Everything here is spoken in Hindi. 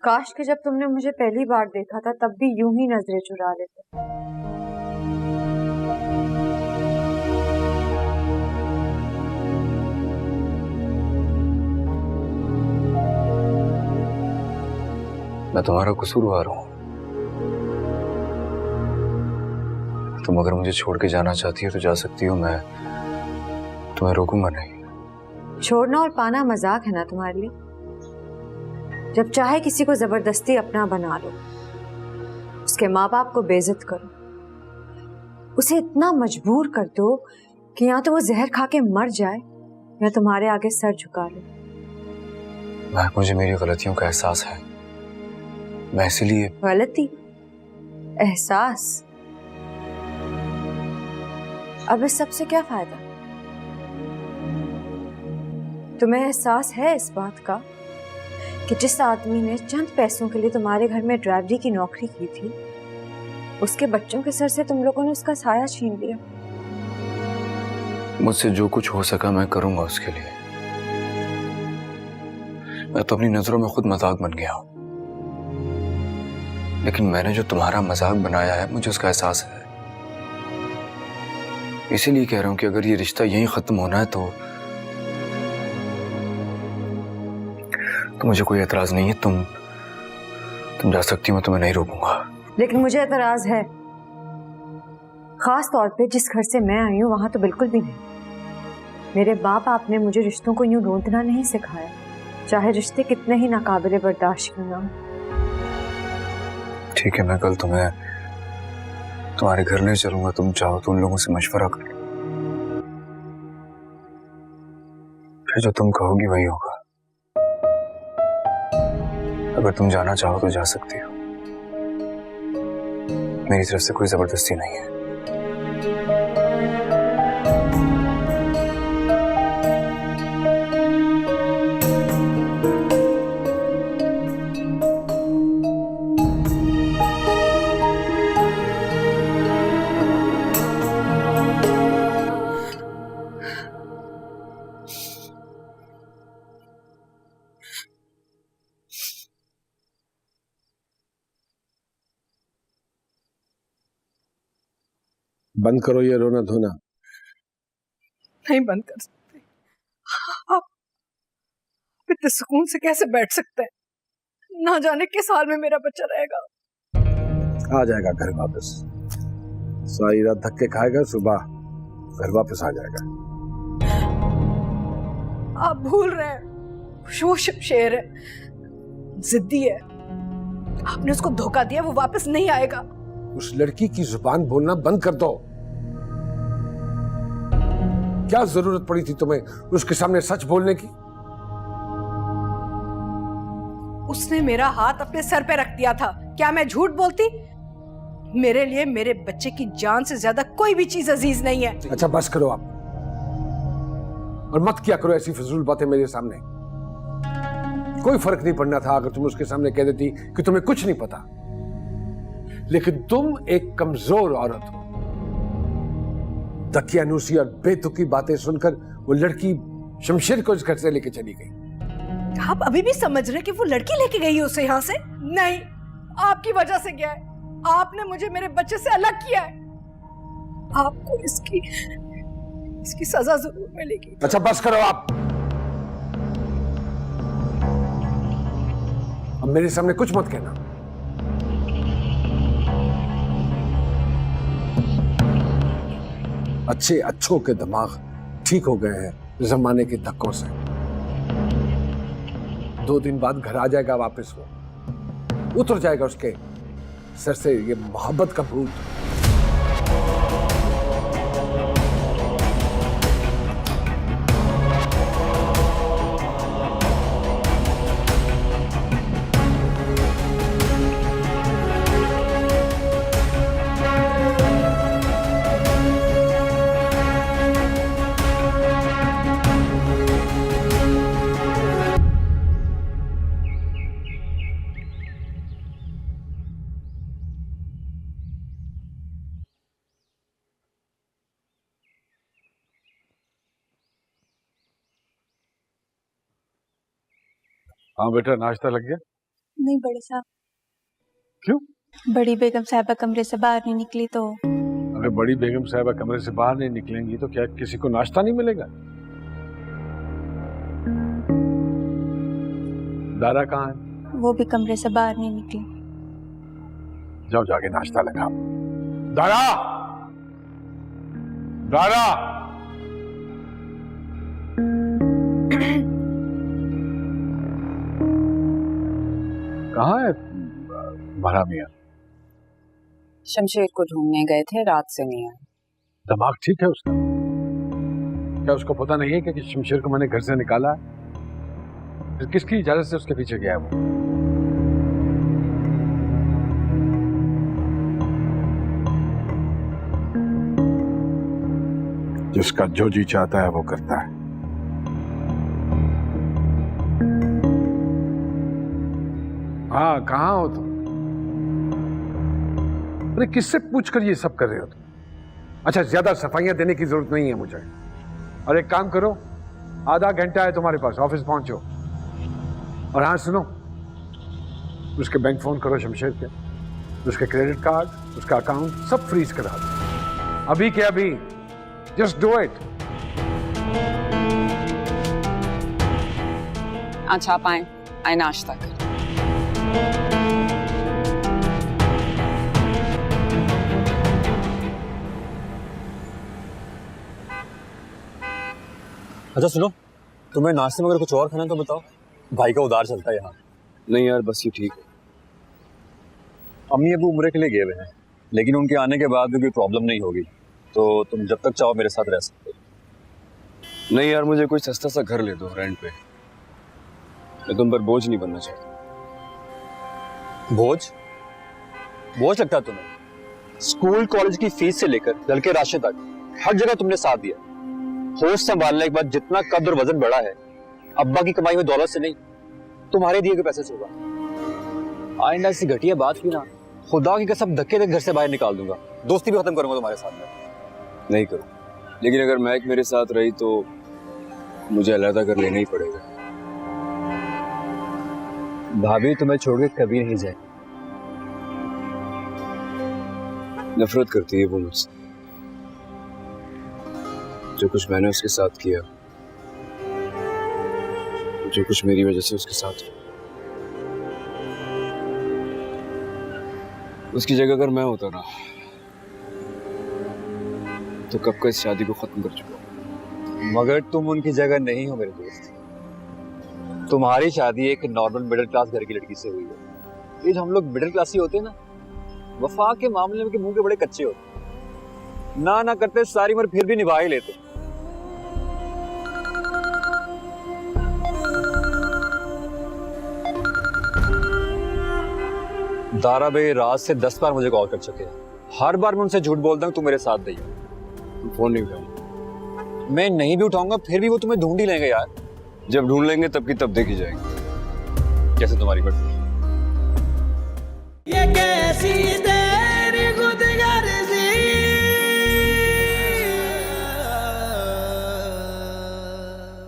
काश कि जब तुमने मुझे पहली बार देखा था तब भी यूं ही नजरें चुरा लेते। मैं तुम्हारा कसूरवार हूं। तुम अगर मुझे छोड़ के जाना चाहती हो तो जा सकती हो, मैं तुम्हें रोकूंगा नहीं। छोड़ना और पाना मजाक है ना तुम्हारे लिए? जब चाहे किसी को जबरदस्ती अपना बना लो, उसके माँ बाप को बेइज्जत करो, उसे इतना मजबूर कर दो कि या तो वो जहर खा के मर जाए या तुम्हारे आगे सर झुका ले। मुझे मेरी गलतियों का एहसास है, मैं इसीलिए। गलती? एहसास? अब इस सब से क्या फायदा? तुम्हें एहसास है इस बात का कि जिस आदमी ने चंद पैसों के लिए तुम्हारे घर में ड्राइवरी की नौकरी की थी, उसके बच्चों के सर से तुम लोगों ने उसका साया छीन लिया। मुझसे जो कुछ हो सका मैं करूंगा उसके लिए। मैं तो अपनी नजरों में खुद मजाक बन गया हूं, लेकिन मैंने जो तुम्हारा मजाक बनाया है मुझे उसका एहसास है। इसीलिए कह रहा हूं कि अगर ये रिश्ता यहीं खत्म होना है तो मुझे कोई एतराज नहीं है। तुम जा सकती हो, मैं तुम्हें नहीं रोकूंगा। लेकिन मुझे एतराज है, खास तौर पे जिस घर से मैं आई हूं वहां तो बिल्कुल भी नहीं। मेरे बाप आपने मुझे रिश्तों को यूं ढूंढना नहीं सिखाया, चाहे रिश्ते कितने ही नाकाबिले बर्दाश्त क्यों ना हो। ठीक है, मैं कल तुम्हें तुम्हारे घर ले चलूंगा। तुम चाहो तो उन लोगों से मशवरा कर लो, फिर जो तुम कहोगी वही होगा। अगर तुम जाना चाहो तो जा सकती हो, मेरी तरफ से कोई जबरदस्ती नहीं है। बंद करो ये रोना धोना। नहीं बंद कर सकते। आप इतने सुकून से कैसे बैठ सकते हैं? ना जाने किस हाल में मेरा बच्चा रहेगा। आ जाएगा घर वापस, सारी रात धक्के खाएगा, सुबह घर वापस आ जाएगा। आप भूल रहे हैं, वो शमशेर है, जिद्दी है। आपने उसको धोखा दिया, वो वापस नहीं आएगा। उस लड़की की जुबान बोलना बंद कर दो। क्या जरूरत पड़ी थी तुम्हें उसके सामने सच बोलने की? उसने मेरा हाथ अपने सर पे रख दिया था, क्या मैं झूठ बोलती? मेरे लिए मेरे बच्चे की जान से ज्यादा कोई भी चीज अजीज नहीं है। अच्छा बस करो आप, और मत किया करो ऐसी फजूल बातें मेरे सामने। कोई फर्क नहीं पड़ना था अगर तुम उसके सामने कह देती कि तुम्हें कुछ नहीं पता, लेकिन तुम एक कमजोर औरत हो। दकियानूसी और बेतुकी बातें सुनकर वो लड़की शमशेर को इस घर से लेके चली गई। आप अभी भी समझ रहे कि वो लड़की लेके गई है उसे यहाँ से? नहीं, आपकी वजह से गया है। आपने मुझे मेरे बच्चे से अलग किया है। आपको इसकी सजा जरूर मिलेगी। अच्छा बस करो आप, अब मेरे सामने कुछ मत कहना। अच्छों के दिमाग ठीक हो गए हैं जमाने के धक्कों से। 2 दिन बाद घर आ जाएगा वापस, वो उतर जाएगा उसके सर से ये मोहब्बत का भूत। हाँ बेटा, नाश्ता लग गया? नहीं बड़े साहब। क्यों? बड़ी बेगम साहिबा कमरे से बाहर नहीं निकली तो। अगर बड़ी बेगम साहिबा कमरे से बाहर नहीं निकलेंगी तो क्या किसी को नाश्ता नहीं मिलेगा? दारा कहाँ है? वो भी कमरे से बाहर नहीं निकली। जाओ जाके नाश्ता लगाओ। दारा, दारा। कहाँ है भरा मियाँ? शमशेर को ढूंढने गए थे, रात से नहीं आए। दिमाग ठीक है उसका? क्या उसको पता नहीं है कि शमशेर को मैंने घर से निकाला है? फिर किसकी इजाजत से उसके पीछे गया वो? जिसका जो जी चाहता है वो करता है। हाँ, कहाँ हो तुम? अरे किससे पूछकर ये सब कर रहे हो तुम? अच्छा, ज्यादा सफाइयां देने की जरूरत नहीं है मुझे। और एक काम करो, आधा घंटा है तुम्हारे पास, ऑफिस पहुंचो। और हाँ सुनो, उसके बैंक फोन करो शमशेर के, उसके क्रेडिट कार्ड, उसका अकाउंट सब फ्रीज करा दो अभी के अभी। Just do it. अच्छा आप आए नाश्ता कर। अच्छा सुनो, तुम्हें नाश्ते में अगर कुछ और खाना तो बताओ, भाई का उधार चलता है यहाँ। नहीं यार, बस ये ठीक है। अम्मी अबू उम्रे के लिए गए हुए हैं, लेकिन उनके आने के बाद भी कोई प्रॉब्लम नहीं होगी, तो तुम जब तक चाहो मेरे साथ रह सकते हो। नहीं यार, मुझे कोई सस्ता सा घर ले दो रेंट पे। मैं तुम पर बोझ नहीं बनना चाहता। बोझ? बोझ लगता है तुम्हें? स्कूल कॉलेज की फीस से लेकर घर के राशन तक हर जगह तुमने साथ दिया। होश संभालने के बाद जितना कद और वजन बढ़ा है, अब्बा की कमाई में दौलत से नहीं, तुम्हारे दिए के पैसे से होगा। आइंदा ऐसी घटिया बात की ना, खुदा की कसम धक्के तक घर से बाहर निकाल दूंगा, दोस्ती भी खत्म करूंगा तुम्हारे साथ में। नहीं करो, लेकिन अगर महक मेरे साथ रही तो मुझे अलग कर लेना ही पड़ेगा। भाभी तुम्हें छोड़ के कभी नहीं जाए। नफरत करती है वो मुझसे। जो कुछ मैंने उसके साथ किया, जो कुछ मेरी वजह से उसके साथ, उसकी जगह अगर मैं होता ना तो कब का इस शादी को खत्म कर चुका। मगर तुम उनकी जगह नहीं हो मेरे दोस्त। तुम्हारी शादी एक नॉर्मल मिडिल क्लास घर की लड़की से हुई है। ये जो हम लोग मिडिल क्लास ही होते हैं ना, वफा के मामले में के मुंह के बड़े कच्चे होते, ना करते सारी उम्र फिर भी निभा ही लेते। दारा भाई रात से 10 बार मुझे कॉल कर चुके हैं। हर बार मैं उनसे झूठ बोलता हूँ तुम मेरे साथ नहीं हो। फोन नहीं उठाऊंगा। मैं नहीं भी उठाऊंगा फिर भी वो तुम्हें ढूंढ ही लेंगे यार। जब ढूंढ लेंगे तब की तब देखी जाएगी। कैसे तुम्हारी मर्जी। ये कैसी